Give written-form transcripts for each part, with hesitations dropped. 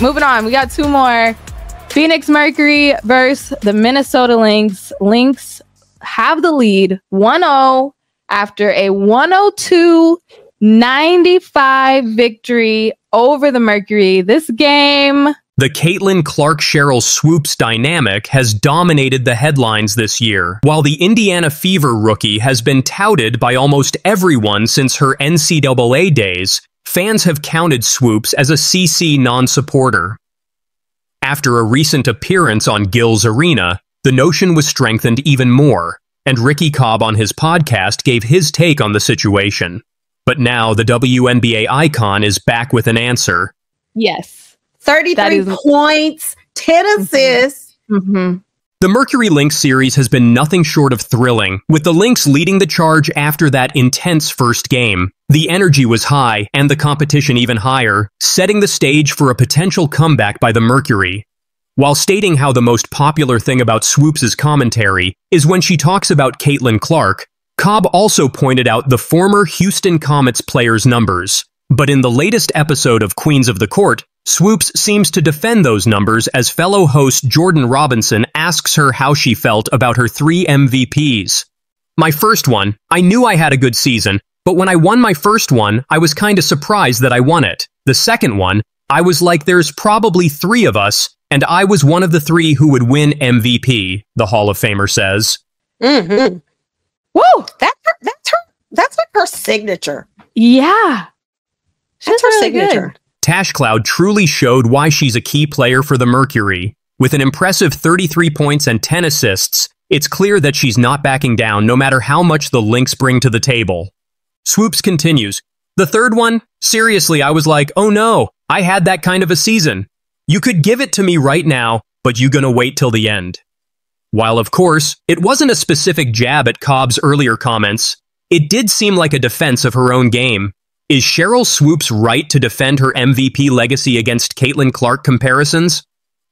Moving on, we got two more. Phoenix Mercury versus the Minnesota Lynx. Lynx have the lead 1-0 after a 102-95 victory over the Mercury. This game... The Caitlin Clark-Sheryl Swoopes dynamic has dominated the headlines this year, while the Indiana Fever rookie has been touted by almost everyone since her NCAA days. Fans have counted Swoopes as a CC non-supporter. After a recent appearance on Gil's Arena, the notion was strengthened even more, and Ricky Cobb on his podcast gave his take on the situation. But now the WNBA icon is back with an answer. Yes. 33 points, 10 assists. Mm-hmm. The Mercury Lynx series has been nothing short of thrilling, with the Lynx leading the charge after that intense first game. The energy was high, and the competition even higher, setting the stage for a potential comeback by the Mercury. While stating how the most popular thing about Swoopes' commentary is when she talks about Caitlin Clark, Cobb also pointed out the former Houston Comets player's numbers. But in the latest episode of Queens of the Court, Swoopes seems to defend those numbers as fellow host Jordan Robinson asks her how she felt about her 3 MVPs. My first one, I knew I had a good season, but when I won my first one, I was kinda surprised that I won it. The second one, I was like there's probably 3 of us, and I was one of the 3 who would win MVP, the Hall of Famer says. Mm-hmm. Whoa, that's like her signature. Yeah. That's her signature. Good. Tash Cloud truly showed why she's a key player for the Mercury. With an impressive 33 points and 10 assists, it's clear that she's not backing down no matter how much the Lynx bring to the table. Swoopes continues, the third one? Seriously, I was like, oh no, I had that kind of a season. You could give it to me right now, but you gonna wait till the end. While of course, it wasn't a specific jab at Cobb's earlier comments, it did seem like a defense of her own game. Is Sheryl Swoopes right to defend her MVP legacy against Caitlin Clark comparisons?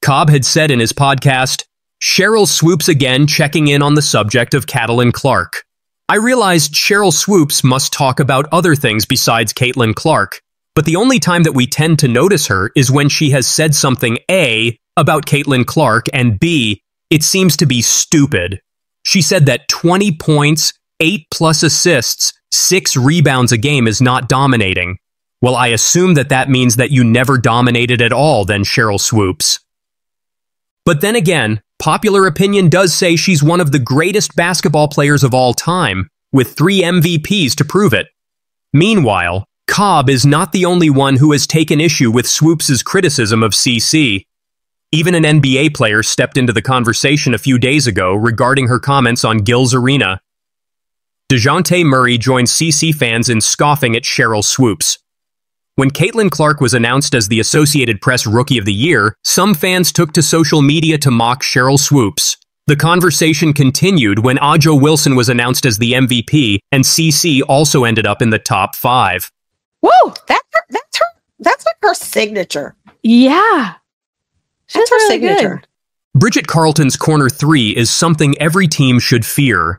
Cobb had said in his podcast, Sheryl Swoopes again checking in on the subject of Caitlin Clark. I realized Sheryl Swoopes must talk about other things besides Caitlin Clark, but the only time that we tend to notice her is when she has said something A, about Caitlin Clark, and B, it seems to be stupid. She said that 20 points, 8+ assists, 6 rebounds a game is not dominating. Well, I assume that means that you never dominated at all then, Sheryl Swoopes. But then again, popular opinion does say she's one of the greatest basketball players of all time, with 3 MVPs to prove it. Meanwhile, Cobb is not the only one who has taken issue with Swoopes' criticism of CC. Even an NBA player stepped into the conversation a few days ago regarding her comments on Gil's Arena. Dejounte Murray joined CC fans in scoffing at Sheryl Swoopes. When Caitlin Clark was announced as the Associated Press Rookie of the Year, some fans took to social media to mock Sheryl Swoopes. The conversation continued when Ajo Wilson was announced as the MVP, and CC also ended up in the top 5. Whoa, that's like her signature. Yeah. That's her signature. Good. Bridget Carlton's corner 3 is something every team should fear.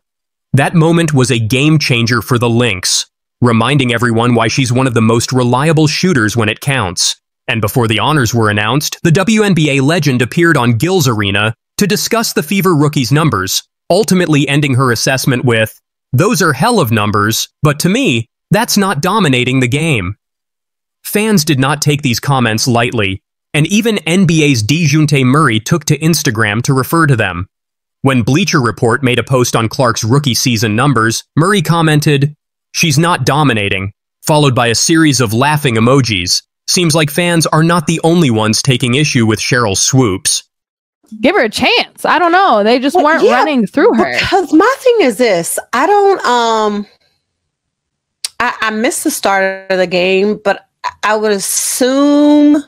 That moment was a game changer for the Lynx, reminding everyone why she's one of the most reliable shooters when it counts. And before the honors were announced, the WNBA legend appeared on Gil's Arena to discuss the Fever rookie's numbers, ultimately ending her assessment with, "Those are hell of numbers, but to me, that's not dominating the game." Fans did not take these comments lightly, and even NBA's Dejounte Murray took to Instagram to refer to them. When Bleacher Report made a post on Clark's rookie season numbers, Murray commented, "She's not dominating," followed by a series of laughing emojis. Seems like fans are not the only ones taking issue with Sheryl Swoopes. Give her a chance. I don't know. They just weren't running through her. Because my thing is this. I don't, I missed the start of the game, but I would assume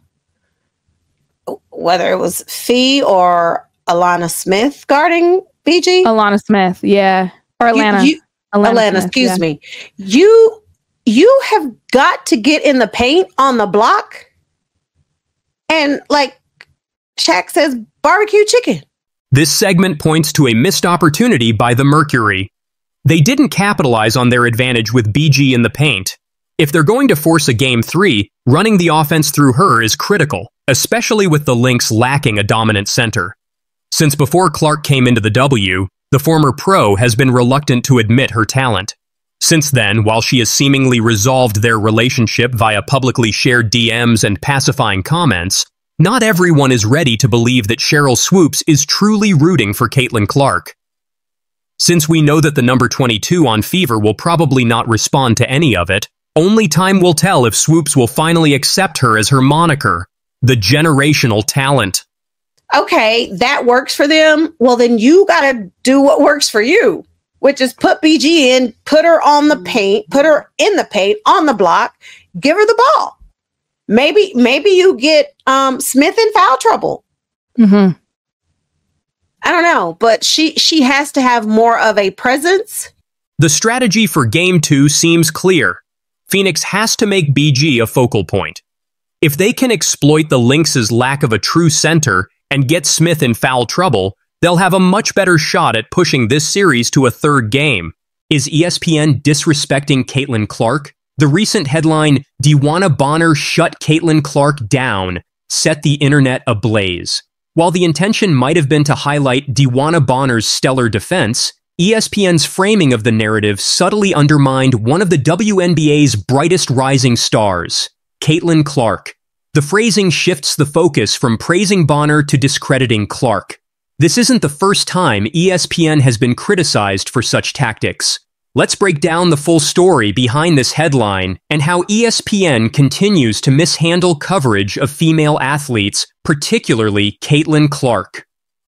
whether it was Fee or Alana Smith guarding BG. Alana Smith, yeah. Or Alana. Alana, Smith, excuse me. You have got to get in the paint on the block. And like Shaq says, barbecue chicken. This segment points to a missed opportunity by the Mercury. They didn't capitalize on their advantage with BG in the paint. If they're going to force a Game 3, running the offense through her is critical. especially with the Lynx lacking a dominant center. Since before Clark came into the W, the former pro has been reluctant to admit her talent. Since then, while she has seemingly resolved their relationship via publicly shared DMs and pacifying comments, not everyone is ready to believe that Sheryl Swoopes is truly rooting for Caitlin Clark. Since we know that the number 22 on Fever will probably not respond to any of it, only time will tell if Swoopes will finally accept her as her moniker, the generational talent. Okay, that works for them. Well, then you got to do what works for you, which is put BG in, put her on the paint, put her in the paint, on the block, give her the ball. Maybe you get Smith in foul trouble. Mm-hmm. I don't know, but she has to have more of a presence. The strategy for Game 2 seems clear. Phoenix has to make BG a focal point. If they can exploit the Lynx's lack of a true center and get Smith in foul trouble, they'll have a much better shot at pushing this series to a third game. Is ESPN disrespecting Caitlin Clark? The recent headline, "DeWanna Bonner shut Caitlin Clark down," set the internet ablaze. While the intention might have been to highlight DeWanna Bonner's stellar defense, ESPN's framing of the narrative subtly undermined one of the WNBA's brightest rising stars, Caitlin Clark. The phrasing shifts the focus from praising Bonner to discrediting Clark. This isn't the first time ESPN has been criticized for such tactics. Let's break down the full story behind this headline and how ESPN continues to mishandle coverage of female athletes, particularly Caitlin Clark.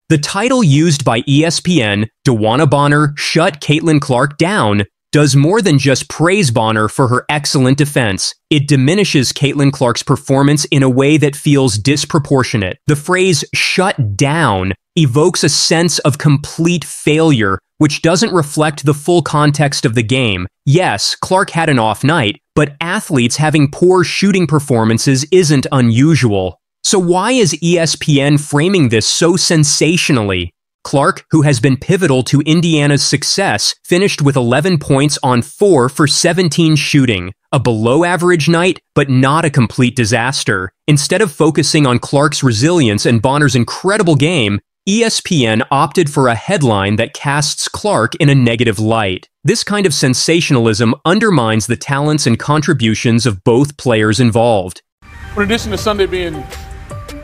The title used by ESPN, "DeWanna Bonner shut Caitlin Clark down," does more than just praise Bonner for her excellent defense. It diminishes Caitlin Clark's performance in a way that feels disproportionate. The phrase "shut down" evokes a sense of complete failure, which doesn't reflect the full context of the game. Yes, Clark had an off night, but athletes having poor shooting performances isn't unusual. So why is ESPN framing this so sensationally? Clark, who has been pivotal to Indiana's success, finished with 11 points on 4 for 17 shooting. A below-average night, but not a complete disaster. Instead of focusing on Clark's resilience and Bonner's incredible game, ESPN opted for a headline that casts Clark in a negative light. This kind of sensationalism undermines the talents and contributions of both players involved. In addition to Sunday being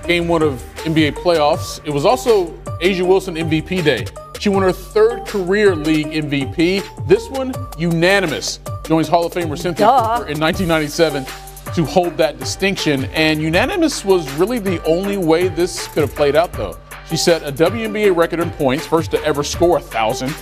Game 1 of NBA playoffs, it was also A'ja Wilson MVP Day. She won her 3rd career league MVP. This one, unanimous. Joins Hall of Famer Cynthia Cooper in 1997 to hold that distinction. And unanimous was really the only way this could have played out, though. She set a WNBA record in points, first to ever score 1,000.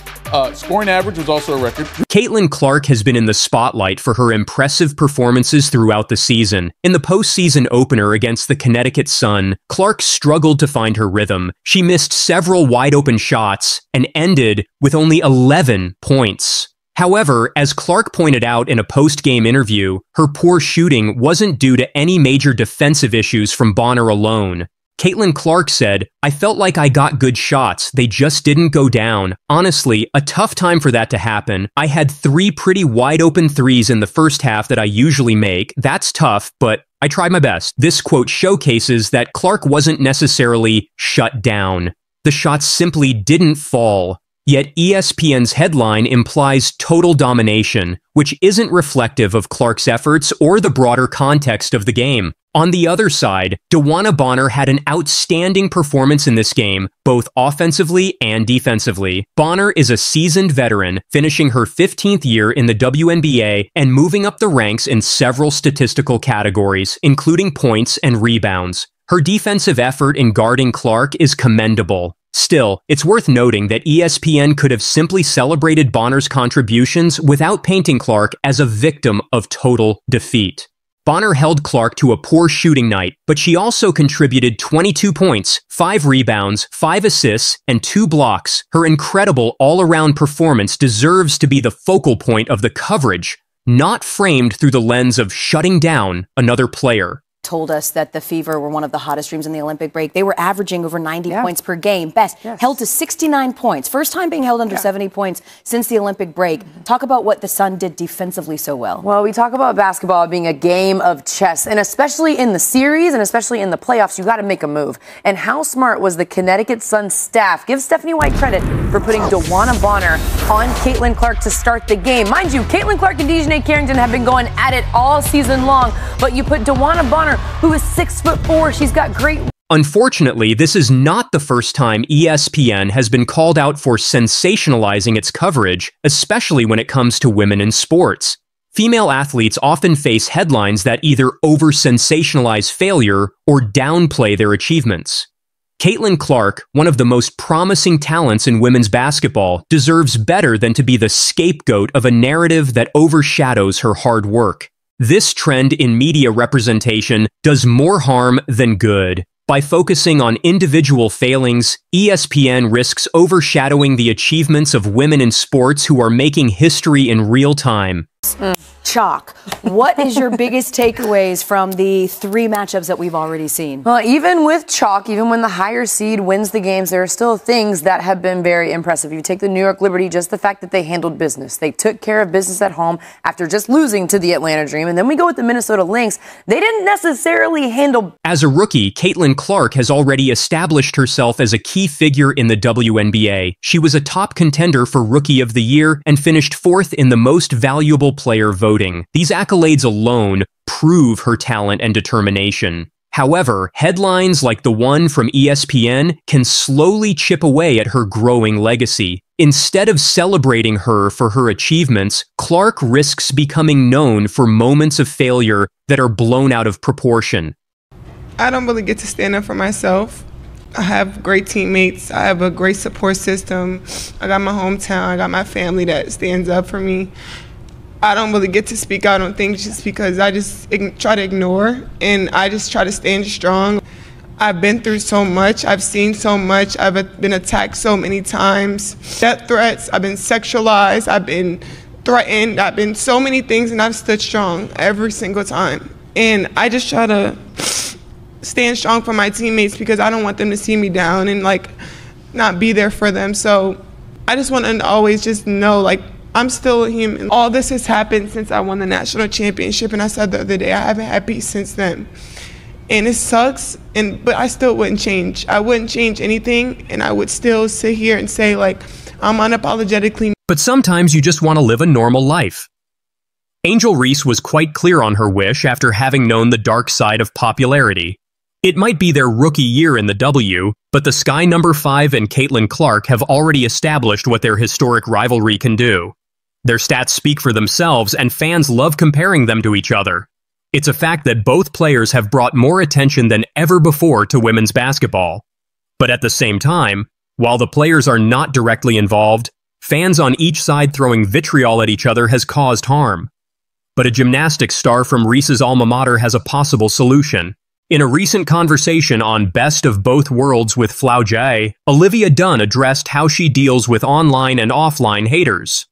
Scoring average was also a record. Caitlin Clark has been in the spotlight for her impressive performances throughout the season. In the postseason opener against the Connecticut Sun, Clark struggled to find her rhythm. She missed several wide-open shots and ended with only 11 points. However, as Clark pointed out in a post-game interview, her poor shooting wasn't due to any major defensive issues from Bonner alone. Caitlin Clark said, "I felt like I got good shots, they just didn't go down. Honestly, a tough time for that to happen. I had 3 pretty wide-open threes in the first half that I usually make. That's tough, but I tried my best." This quote showcases that Clark wasn't necessarily shut down. The shots simply didn't fall. Yet ESPN's headline implies total domination, which isn't reflective of Clark's efforts or the broader context of the game. On the other side, DeWanna Bonner had an outstanding performance in this game, both offensively and defensively. Bonner is a seasoned veteran, finishing her 15th year in the WNBA and moving up the ranks in several statistical categories, including points and rebounds. Her defensive effort in guarding Clark is commendable. Still, it's worth noting that ESPN could have simply celebrated Bonner's contributions without painting Clark as a victim of total defeat. Bonner held Clark to a poor shooting night, but she also contributed 22 points, 5 rebounds, 5 assists, and 2 blocks. Her incredible all-around performance deserves to be the focal point of the coverage, not framed through the lens of shutting down another player. told us that the Fever were one of the hottest dreams in the Olympic break. They were averaging over 90 points per game. Best held to 69 points. First time being held under 70 points since the Olympic break. Talk about what the Sun did defensively so well. Well, we talk about basketball being a game of chess, and especially in the series and especially in the playoffs, you got to make a move. And how smart was the Connecticut Sun staff? Give Stephanie White credit for putting DeWanna Bonner on Caitlin Clark to start the game. Mind you, Caitlin Clark and Dejounte Carrington have been going at it all season long, but you put DeWanna Bonner, who is 6'4". She's got great. Unfortunately, this is not the first time ESPN has been called out for sensationalizing its coverage, especially when it comes to women in sports. Female athletes often face headlines that either over-sensationalize failure or downplay their achievements. Caitlin Clark, one of the most promising talents in women's basketball, deserves better than to be the scapegoat of a narrative that overshadows her hard work. This trend in media representation does more harm than good. By focusing on individual failings, ESPN risks overshadowing the achievements of women in sports who are making history in real time. Chalk. What is your biggest takeaways from the 3 matchups that we've already seen? Well, even with chalk, even when the higher seed wins the games, there are still things that have been very impressive. You take the New York Liberty, just the fact that they handled business. They took care of business at home after just losing to the Atlanta Dream. And then we go with the Minnesota Lynx. They didn't necessarily handle. As a rookie, Caitlin Clark has already established herself as a key figure in the WNBA. She was a top contender for Rookie of the Year and finished 4th in the most valuable player voting. These accolades alone prove her talent and determination. However, headlines like the one from ESPN can slowly chip away at her growing legacy. Instead of celebrating her for her achievements, Clark risks becoming known for moments of failure that are blown out of proportion. I don't really get to stand up for myself. I have great teammates. I have a great support system. I got my hometown. I got my family that stands up for me. I don't really get to speak out on things just because I just try to ignore, and I just try to stand strong. I've been through so much. I've seen so much. I've been attacked so many times. Death threats. I've been sexualized. I've been threatened. I've been so many things, and I've stood strong every single time. And I just try to stand strong for my teammates because I don't want them to see me down and like not be there for them. So I just want them to always just know, like, I'm still a human. All this has happened since I won the national championship, and I said the other day I haven't had peace since then. And it sucks, but I still wouldn't change. I wouldn't change anything, and I would still sit here and say, like, I'm unapologetically. But sometimes you just want to live a normal life. Angel Reese was quite clear on her wish after having known the dark side of popularity. It might be their rookie year in the W, but the Sky number 5 and Caitlin Clark have already established what their historic rivalry can do. Their stats speak for themselves, and fans love comparing them to each other. It's a fact that both players have brought more attention than ever before to women's basketball. But at the same time, while the players are not directly involved, fans on each side throwing vitriol at each other has caused harm. But a gymnastics star from Reese's alma mater has a possible solution. In a recent conversation on Best of Both Worlds with Flau Jai, Olivia Dunn addressed how she deals with online and offline haters.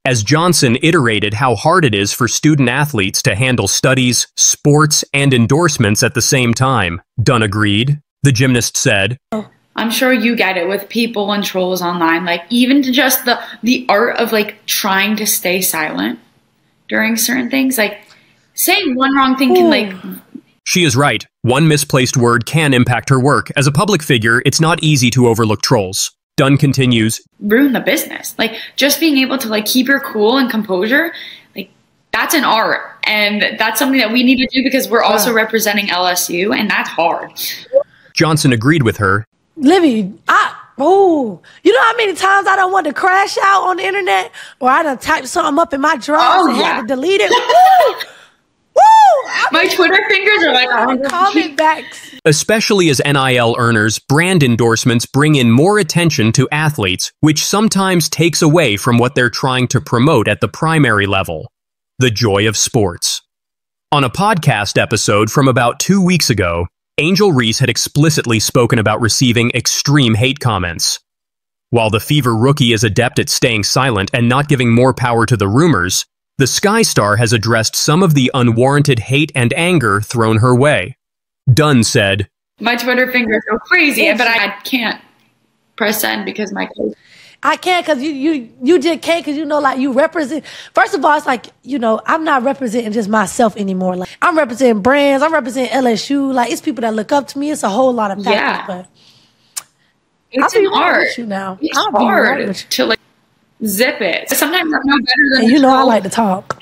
As Johnson iterated how hard it is for student athletes to handle studies, sports, and endorsements at the same time, Dunn agreed. The gymnast said, I'm sure you get it with people and trolls online, like even to just the art of like trying to stay silent during certain things, like saying one wrong thing can like... She is right. One misplaced word can impact her work. As a public figure, it's not easy to overlook trolls. Dunn continues, ruin the business. Like just being able to like keep your cool and composure, like that's an art. And that's something that we need to do because we're also representing LSU, and that's hard. Johnson agreed with her. Livy, you know how many times I don't want to crash out on the internet, or I done typed something up in my drawers and had to delete it. My Twitter fingers are like comment back. Especially as NIL earners, brand endorsements bring in more attention to athletes, which sometimes takes away from what they're trying to promote at the primary level. The joy of sports. On a podcast episode from about 2 weeks ago, Angel Reese had explicitly spoken about receiving extreme hate comments. While the Fever rookie is adept at staying silent and not giving more power to the rumors, the Sky Star has addressed some of the unwarranted hate and anger thrown her way. Dunn said, "My Twitter fingers go crazy, but I can't press send because my coach." I can't because you just can't because, you know, like you represent. First of all, it's like, you know, I'm not representing just myself anymore. Like, I'm representing brands. I'm representing LSU. Like, it's people that look up to me. It's a whole lot of factors. But it's an art. Now. It's hard to like zip it. Sometimes I'm no better than and you know I like to talk.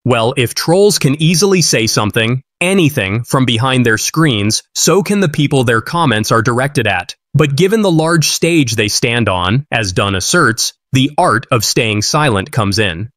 Well, if trolls can easily say something, anything, from behind their screens, so can the people their comments are directed at. But given the large stage they stand on, as Dunn asserts, the art of staying silent comes in.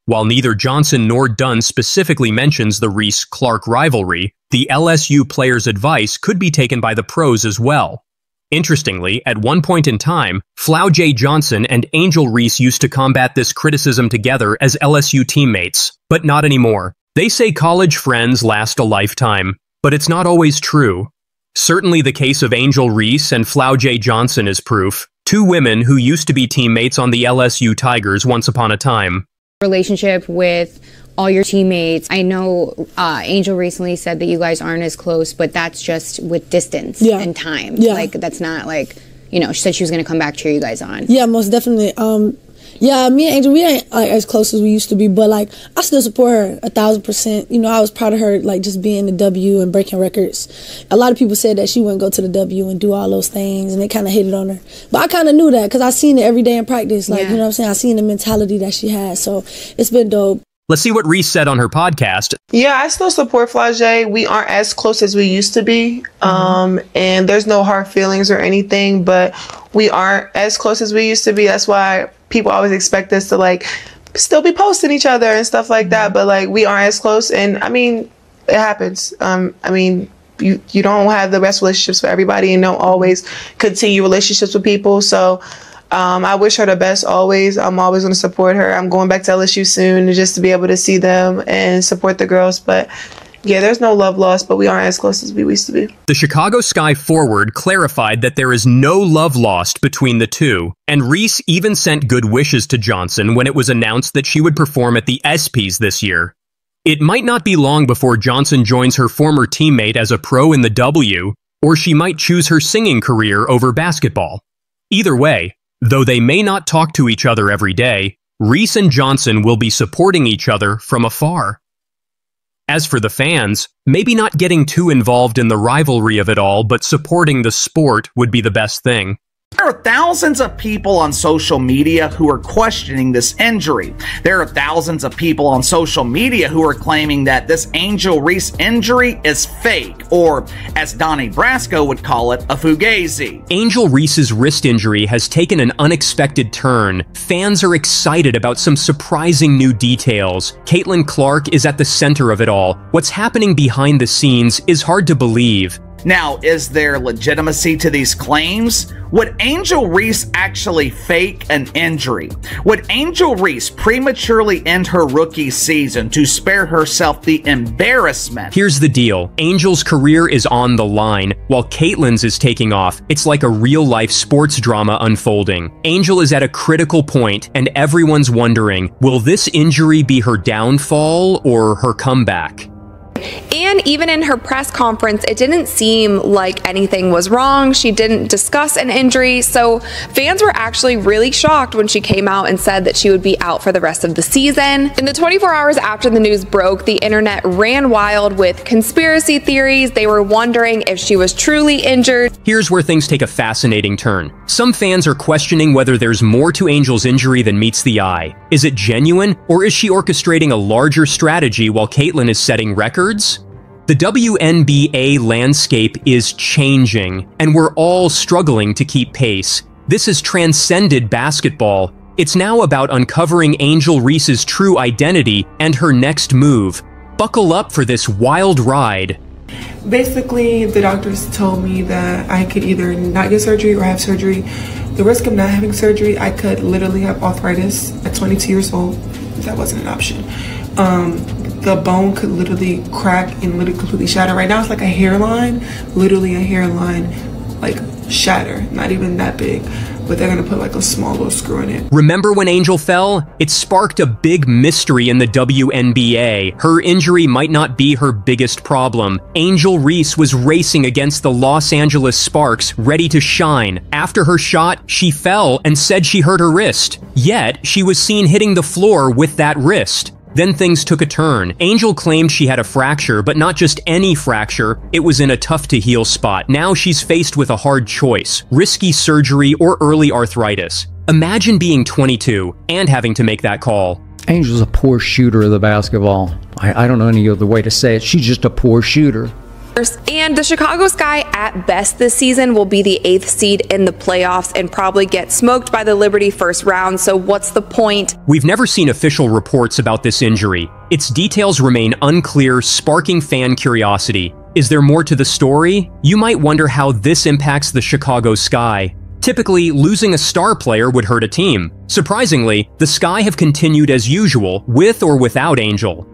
While neither Johnson nor Dunn specifically mentions the Reese-Clark rivalry, the LSU players' advice could be taken by the pros as well. Interestingly, at one point in time, Flau'jae Johnson and Angel Reese used to combat this criticism together as LSU teammates, but not anymore. They say college friends last a lifetime, but it's not always true. Certainly the case of Angel Reese and Flau'jae Johnson is proof. Two women who used to be teammates on the LSU Tigers once upon a time. Relationship with all your teammates. I know Angel recently said that you guys aren't as close, but that's just with distance and time. Like, that's not like, you know, she said she was going to come back, cheer you guys on. Yeah, most definitely. Yeah, me and Angel, we ain't like as close as we used to be, but like I still support her 1,000%. You know, I was proud of her, like just being the W and breaking records. A lot of people said that she wouldn't go to the W and do all those things, and they kind of hated on her. But I kind of knew that because I seen it every day in practice. Like, you know what I'm saying? I seen the mentality that she has, so it's been dope. Let's see what Reese said on her podcast. Yeah, I still support Flau'jae. We aren't as close as we used to be. And there's no hard feelings or anything, but we aren't as close as we used to be. That's why people always expect us to like still be posting each other and stuff like that. But like we aren't as close. And I mean, it happens. I mean, you don't have the best relationships for everybody and don't always continue relationships with people. So I wish her the best always. I'm always going to support her. I'm going back to LSU soon just to be able to see them and support the girls. But yeah, there's no love lost, but we aren't as close as we used to be. The Chicago Sky forward clarified that there is no love lost between the two, and Reese even sent good wishes to Johnson when it was announced that she would perform at the ESPYs this year. It might not be long before Johnson joins her former teammate as a pro in the W, or she might choose her singing career over basketball. Either way, though they may not talk to each other every day, Reese and Johnson will be supporting each other from afar. As for the fans, maybe not getting too involved in the rivalry of it all, but supporting the sport would be the best thing. There are thousands of people on social media who are questioning this injury. There are thousands of people on social media who are claiming that this Angel Reese injury is fake, or as Donnie Brasco would call it, a fugazi. Angel Reese's wrist injury has taken an unexpected turn. Fans are excited about some surprising new details. Caitlin Clark is at the center of it all. What's happening behind the scenes is hard to believe. Now, is there legitimacy to these claims? Would Angel Reese actually fake an injury? Would Angel Reese prematurely end her rookie season to spare herself the embarrassment? Here's the deal. Angel's career is on the line, while Caitlin's is taking off. It's like a real-life sports drama unfolding. Angel is at a critical point, and everyone's wondering, will this injury be her downfall or her comeback? And even in her press conference, it didn't seem like anything was wrong. She didn't discuss an injury. So fans were actually really shocked when she came out and said that she would be out for the rest of the season. In the 24 hours after the news broke, the internet ran wild with conspiracy theories. They were wondering if she was truly injured. Here's where things take a fascinating turn. Some fans are questioning whether there's more to Angel's injury than meets the eye. Is it genuine, or is she orchestrating a larger strategy while Caitlin is setting records? The WNBA landscape is changing, and we're all struggling to keep pace. This has transcended basketball. It's now about uncovering Angel Reese's true identity and her next move. Buckle up for this wild ride. Basically, the doctors told me that I could either not get surgery or have surgery. The risk of not having surgery, I could literally have arthritis at 22 years old. That wasn't an option. The bone could literally crack and literally completely shatter. Right now it's like a hairline, literally a hairline, like shatter, not even that big. but they're gonna put like a small little screw in it. Remember when Angel fell? It sparked a big mystery in the WNBA. Her injury might not be her biggest problem. Angel Reese was racing against the Los Angeles Sparks, ready to shine. After her shot, she fell and said she hurt her wrist. Yet, she was seen hitting the floor with that wrist. Then things took a turn. Angel claimed she had a fracture, but not just any fracture. It was in a tough-to-heal spot. Now she's faced with a hard choice: risky surgery or early arthritis. Imagine being 22 and having to make that call. Angel's a poor shooter of the basketball. I don't know any other way to say it. She's just a poor shooter. And the Chicago Sky, at best this season, will be the 8th seed in the playoffs and probably get smoked by the Liberty first round, so what's the point? We've never seen official reports about this injury. Its details remain unclear, sparking fan curiosity. Is there more to the story? You might wonder how this impacts the Chicago Sky. Typically, losing a star player would hurt a team. Surprisingly, the Sky have continued as usual, with or without Angel.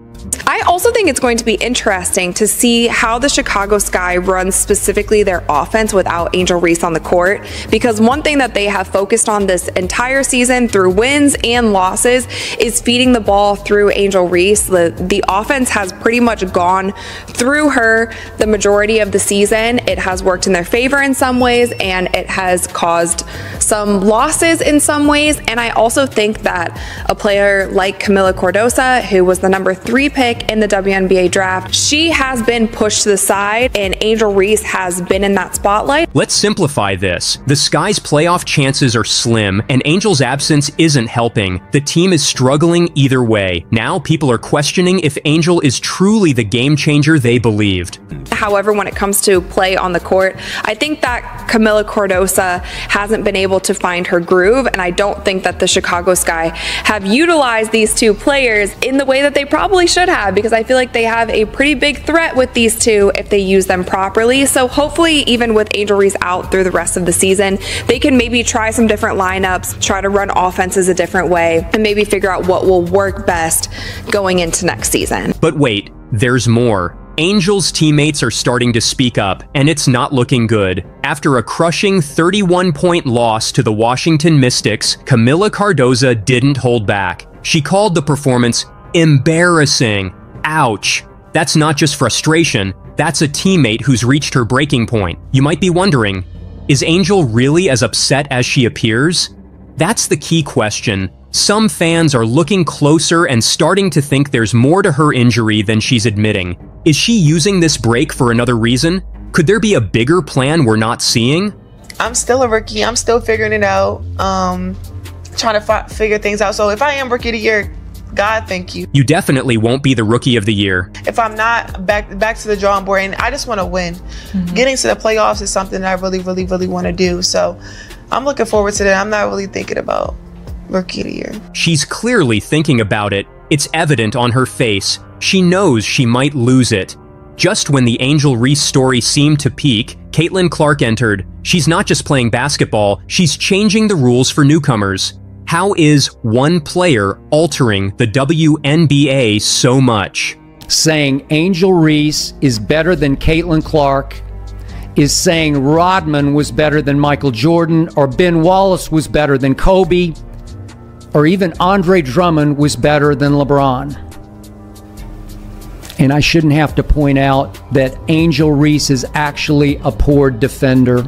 I also think it's going to be interesting to see how the Chicago Sky runs specifically their offense without Angel Reese on the court, because one thing that they have focused on this entire season through wins and losses is feeding the ball through Angel Reese. The offense has pretty much gone through her the majority of the season. It has worked in their favor in some ways, and it has caused some losses in some ways. And I also think that a player like Camila Cardoso, who was the number 3 pick in the WNBA draft, she has been pushed to the side, and Angel Reese has been in that spotlight. Let's simplify this. The Sky's playoff chances are slim, and Angel's absence isn't helping. The team is struggling either way. Now people are questioning if Angel is truly the game changer they believed. However, when it comes to play on the court, I think that Camila Cardoso hasn't been able to find her groove, and I don't think that the Chicago Sky have utilized these two players in the way that they probably should have, because I feel like they have a pretty big threat with these two if they use them properly. So hopefully, even with Angel Reese out through the rest of the season, they can maybe try some different lineups, try to run offenses a different way, and maybe figure out what will work best going into next season. But wait, there's more. Angel's teammates are starting to speak up, and it's not looking good. After a crushing 31-point loss to the Washington Mystics, Camila Cardoso didn't hold back. She called the performance embarrassing. Ouch. That's not just frustration, that's a teammate who's reached her breaking point. You might be wondering, is Angel really as upset as she appears? That's the key question. Some fans are looking closer and starting to think there's more to her injury than she's admitting. Is she using this break for another reason? Could there be a bigger plan we're not seeing? I'm still a rookie. I'm still figuring it out. Trying to figure things out. So if I am rookie of the year, God, thank you. You definitely won't be the rookie of the year. If I'm not, back to the drawing board, and I just want to win. Getting to the playoffs is something that I really want to do. So I'm looking forward to that. I'm not really thinking about rookie of the year. She's clearly thinking about it. It's evident on her face. She knows she might lose it. Just when the Angel Reese story seemed to peak, Caitlin Clark entered. She's not just playing basketball, she's changing the rules for newcomers. How is one player altering the WNBA so much? Saying Angel Reese is better than Caitlin Clark is saying Rodman was better than Michael Jordan, or Ben Wallace was better than Kobe, or even Andre Drummond was better than LeBron. And I shouldn't have to point out that Angel Reese is actually a poor defender.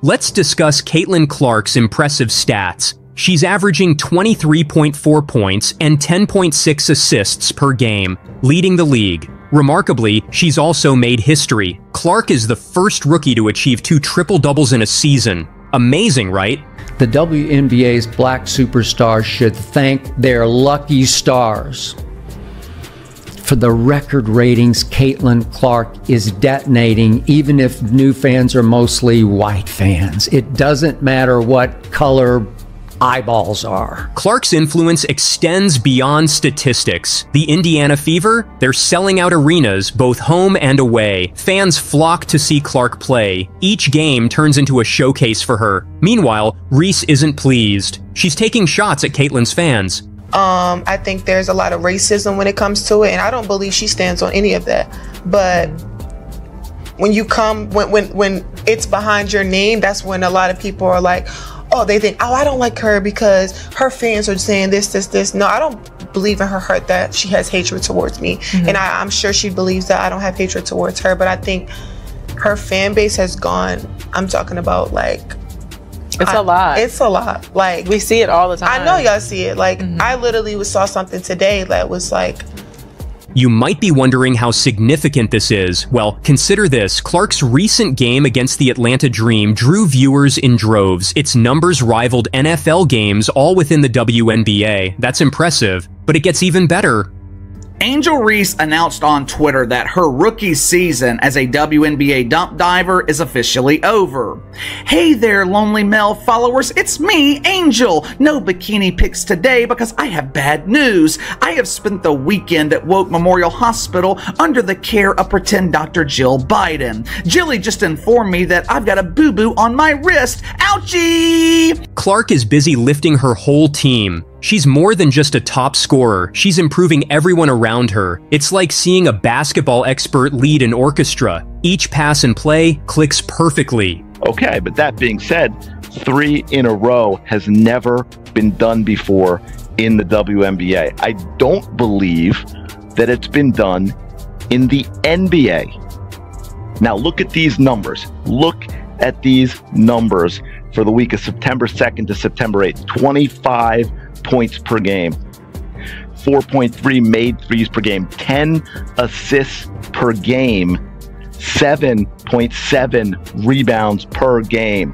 Let's discuss Caitlin Clark's impressive stats. She's averaging 23.4 points and 10.6 assists per game, leading the league. Remarkably, she's also made history. Clark is the first rookie to achieve 2 triple-doubles in a season. Amazing, right? The WNBA's black superstars should thank their lucky stars. For the record ratings, Caitlin Clark is detonating, even if new fans are mostly white fans. It doesn't matter what color eyeballs are. Clark's influence extends beyond statistics. The Indiana Fever, they're selling out arenas, both home and away. Fans flock to see Clark play. Each game turns into a showcase for her. Meanwhile, Reese isn't pleased. She's taking shots at Caitlin's fans. I think there's a lot of racism when it comes to it, and I don't believe she stands on any of that. But when you come, when it's behind your name, that's when a lot of people are like, they think, oh, I don't like her because her fans are saying this. No, I don't believe in her heart that she has hatred towards me. And I'm sure she believes that I don't have hatred towards her, but I think her fan base has gone, I'm talking about like, it's a lot. It's a lot. Like, we see it all the time. I know y'all see it. Like, I literally saw something today that was like, You might be wondering how significant this is. Well, consider this. Clark's recent game against the Atlanta Dream drew viewers in droves. Its numbers rivaled NFL games, all within the WNBA. That's impressive, but it gets even better. Angel Reese announced on Twitter that her rookie season as a WNBA dump diver is officially over. Hey there, lonely male followers, it's me, Angel. No bikini pics today because I have bad news. I have spent the weekend at Woke Memorial Hospital under the care of pretend Dr. Jill Biden. Jilly just informed me that I've got a boo-boo on my wrist. Ouchie! Clark is busy lifting her whole team. She's more than just a top scorer. She's improving everyone around her. It's like seeing a basketball expert lead an orchestra. Each pass and play clicks perfectly. Okay, but that being said, 3 in a row has never been done before in the WNBA. I don't believe that it's been done in the NBA. Now look at these numbers. Look at these numbers for the week of September 2nd to September 8th. 25 points per game, 4.3 made threes per game, 10 assists per game, 7.7 rebounds per game.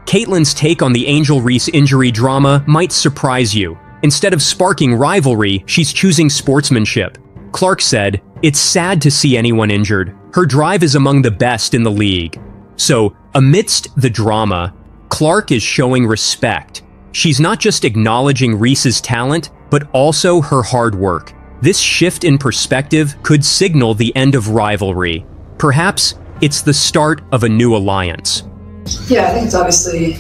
Caitlin's take on the Angel Reese injury drama might surprise you. Instead of sparking rivalry, she's choosing sportsmanship. Clark said, "It's sad to see anyone injured. Her drive is among the best in the league." So, amidst the drama, Clark is showing respect. She's not just acknowledging Reese's talent, but also her hard work. This shift in perspective could signal the end of rivalry. Perhaps it's the start of a new alliance. Yeah, I think it's obviously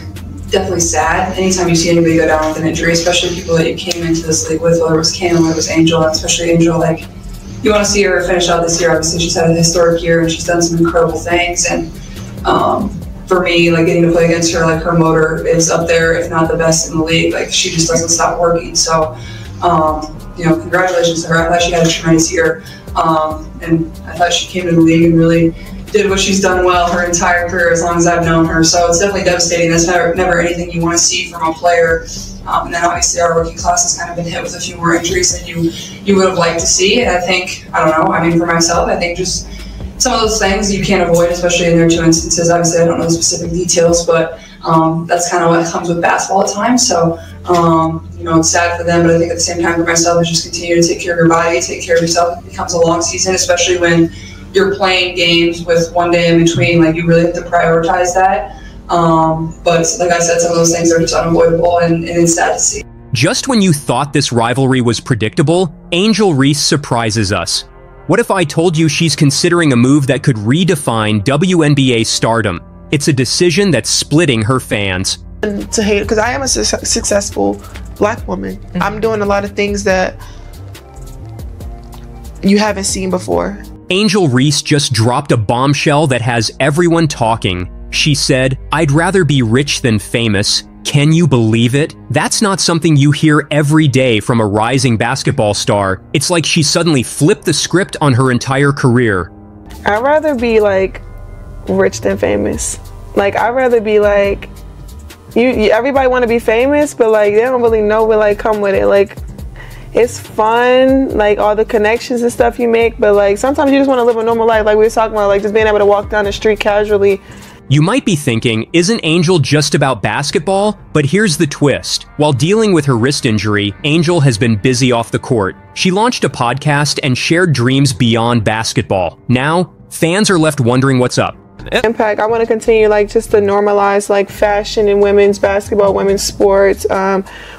definitely sad. Anytime you see anybody go down with an injury, especially people that you came into this league with, whether it was Cam, whether it was Angel, and especially Angel, like, you want to see her finish out this year. Obviously, she's had a historic year and she's done some incredible things. And for me, like, getting to play against her, like, her motor is up there, if not the best in the league. Like, she just doesn't stop working. So, you know, congratulations to her. I thought she had a tremendous year. And I thought she came to the league and really did what she's done well her entire career as long as I've known her. So it's definitely devastating. That's never anything you want to see from a player. And then obviously our rookie class has kind of been hit with a few more injuries than you would have liked to see. And I think, I don't know, I mean, for myself, I think just some of those things you can't avoid, especially in their 2 instances. Obviously, I don't know the specific details, but that's kind of what comes with basketball at times. So, you know, it's sad for them, but I think at the same time for myself, is just continue to take care of your body, take care of yourself. It becomes a long season, especially when you're playing games with 1 day in between. Like, you really have to prioritize that. But like I said, some of those things are just unavoidable, and it's sad to see. Just when you thought this rivalry was predictable, Angel Reese surprises us. What if I told you she's considering a move that could redefine WNBA stardom? It's a decision that's splitting her fans. And to hate, because I am a successful Black woman. I'm doing a lot of things that you haven't seen before. Angel Reese just dropped a bombshell that has everyone talking. She said, "I'd rather be rich than famous." Can you believe it? That's not something you hear every day from a rising basketball star. It's like she suddenly flipped the script on her entire career. I'd rather be like rich than famous. Like, I'd rather be like, everybody want to be famous, but like they don't really know what like come with it. Like, it's fun, like all the connections and stuff you make, but like sometimes you just want to live a normal life. Like we were talking about, like just being able to walk down the street casually. You might be thinking, isn't Angel just about basketball? But here's the twist. While dealing with her wrist injury, Angel has been busy off the court. She launched a podcast and shared dreams beyond basketball. Now, fans are left wondering what's up. Impact. I want to continue like just to normalize like fashion in women's basketball, women's sports,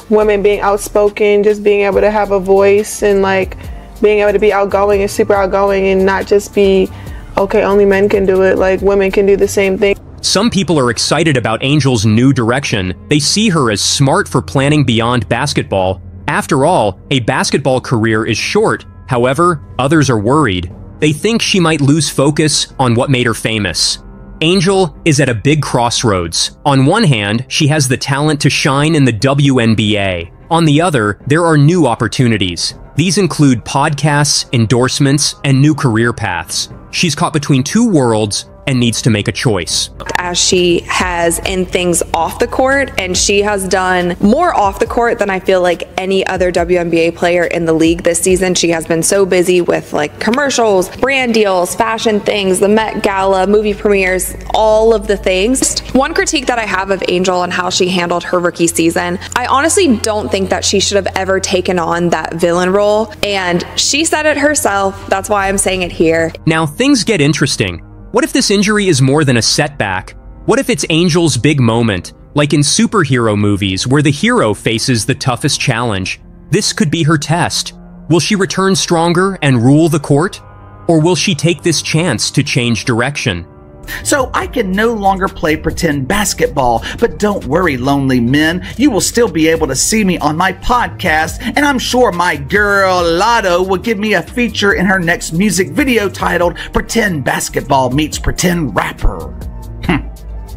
women being outspoken, just being able to have a voice and like being able to be outgoing and super outgoing and not just be, okay, only men can do it, like women can do the same thing. Some people are excited about Angel's new direction. They see her as smart for planning beyond basketball. After all, a basketball career is short. However, others are worried. They think she might lose focus on what made her famous. Angel is at a big crossroads. On one hand, she has the talent to shine in the WNBA. On the other, there are new opportunities. These include podcasts, endorsements, and new career paths. She's caught between two worlds and needs to make a choice. As she has in things off the court, and she has done more off the court than I feel like any other WNBA player in the league this season. She has been so busy with like commercials, brand deals, fashion things, the Met Gala, movie premieres, all of the things. One critique that I have of Angel and how she handled her rookie season, I honestly don't think that she should have ever taken on that villain role. And she said it herself. That's why I'm saying it here. Now things get interesting. What if this injury is more than a setback? What if it's Angel's big moment, like in superhero movies where the hero faces the toughest challenge? This could be her test. Will she return stronger and rule the court? Or will she take this chance to change direction? So I can no longer play pretend basketball, but don't worry, lonely men. You will still be able to see me on my podcast, and I'm sure my girl Lotto will give me a feature in her next music video titled Pretend Basketball Meets Pretend Rapper.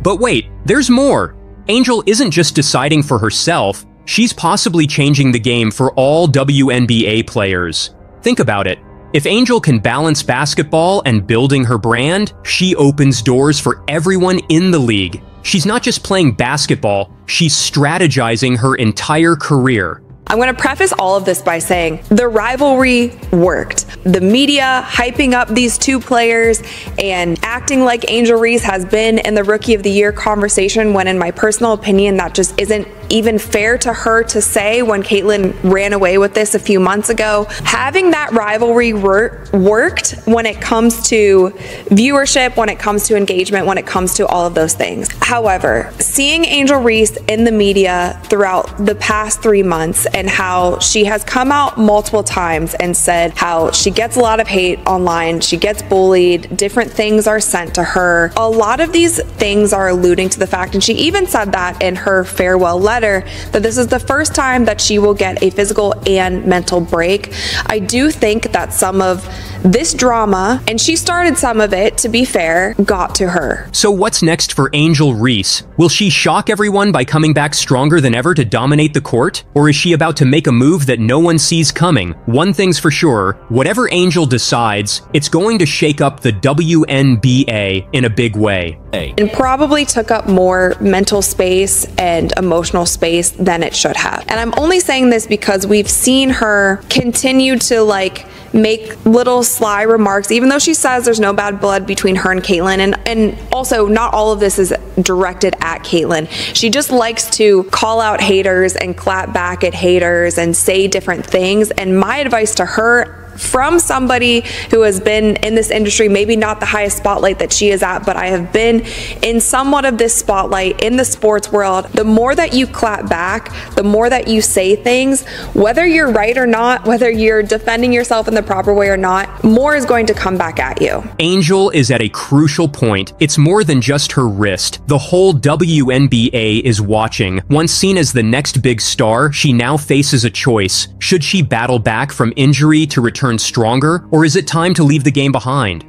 But wait, there's more. Angel isn't just deciding for herself, she's possibly changing the game for all WNBA players. Think about it. If Angel can balance basketball and building her brand, she opens doors for everyone in the league. She's not just playing basketball, she's strategizing her entire career. I'm going to preface all of this by saying the rivalry worked. The media hyping up these two players and acting like Angel Reese has been in the Rookie of the Year conversation, when in my personal opinion that just isn't even fair to her to say when Caitlyn ran away with this a few months ago. Having that rivalry worked when it comes to viewership, when it comes to engagement, when it comes to all of those things. However, seeing Angel Reese in the media throughout the past 3 months and how she has come out multiple times and said how she gets a lot of hate online, she gets bullied, different things are sent to her. A lot of these things are alluding to the fact, and she even said that in her farewell letter, that this is the first time that she will get a physical and mental break. I do think that some of this drama, and she started some of it, to be fair, got to her. So what's next for Angel Reese? Will she shock everyone by coming back stronger than ever to dominate the court? Or is she about to make a move that no one sees coming? One thing's for sure, whatever Angel decides, it's going to shake up the WNBA in a big way. And probably took up more mental space and emotional space than it should have. And I'm only saying this because we've seen her continue to like make little sly remarks, even though she says there's no bad blood between her and Caitlyn. And also, not all of this is directed at Caitlyn. She just likes to call out haters and clap back at haters and say different things. And my advice to her, from somebody who has been in this industry, maybe not the highest spotlight that she is at, but I have been in somewhat of this spotlight in the sports world, the more that you clap back, the more that you say things, whether you're right or not, whether you're defending yourself in the proper way or not, more is going to come back at you. Angel is at a crucial point. It's more than just her wrist. The whole WNBA is watching. Once seen as the next big star, she now faces a choice. Should she battle back from injury to return stronger, or is it time to leave the game behind?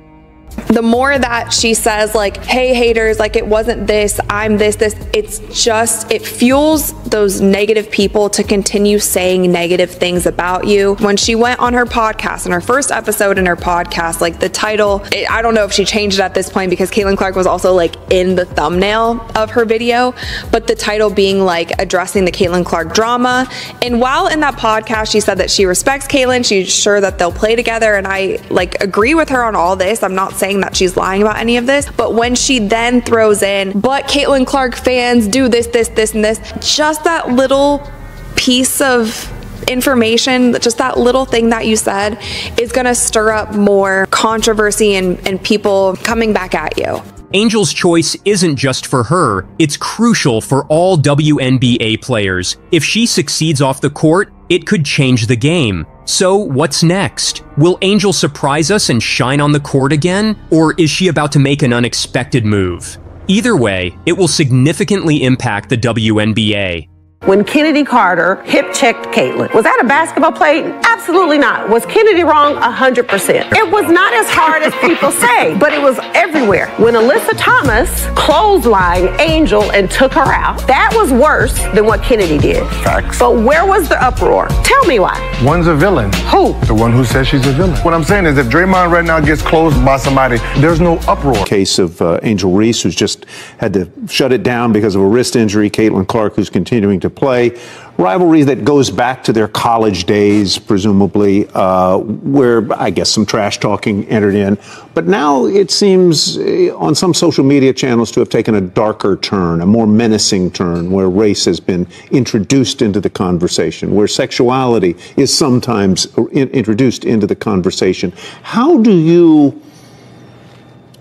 The more that she says like, hey haters, like it wasn't this, I'm this, it's just, it fuels those negative people to continue saying negative things about you. When she went on her podcast, in her first episode in her podcast, like the title, I don't know if she changed it at this point because Caitlyn Clark was also like in the thumbnail of her video, but the title being like addressing the Caitlyn Clark drama. And while in that podcast she said that she respects Caitlyn, she's sure that they'll play together, and I like agree with her on all this. I'm not saying that she's lying about any of this, but when she then throws in, but Caitlyn Clark fans do this, and this, just that little piece of information, just that little thing that you said is going to stir up more controversy and people coming back at you. Angel's choice isn't just for her, it's crucial for all WNBA players. If she succeeds off the court, it could change the game. So what's next? Will Angel surprise us and shine on the court again? Or is she about to make an unexpected move? Either way, it will significantly impact the WNBA. when Kennedy Carter hip-checked Caitlyn. Was that a basketball play? Absolutely not. Was Kennedy wrong? 100%. It was not as hard as people say, but it was everywhere. When Alyssa Thomas clotheslined Angel and took her out, that was worse than what Kennedy did. Facts. But where was the uproar? Tell me why. One's a villain. Who? The one who says she's a villain. What I'm saying is if Draymond right now gets closed by somebody, there's no uproar. Case of Angel Reese, who's just had to shut it down because of a wrist injury. Caitlin Clark, who's continuing to play. Rivalry that goes back to their college days, presumably, where I guess some trash talking entered in. But now it seems on some social media channels to have taken a darker turn, a more menacing turn, where race has been introduced into the conversation, where sexuality is sometimes introduced into the conversation. How do you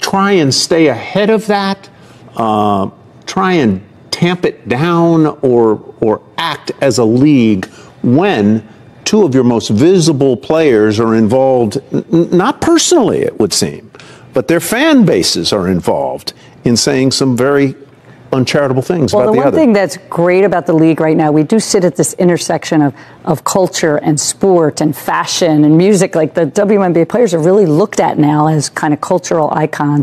try and stay ahead of that, try and tamp it down, or act as a league when two of your most visible players are involved, not personally, it would seem, but their fan bases are involved in saying some very uncharitable things about the other? Well, the one thing that's great about the league right now, we do sit at this intersection of culture and sport and fashion and music. Like the WNBA players are really looked at now as kind of cultural icons.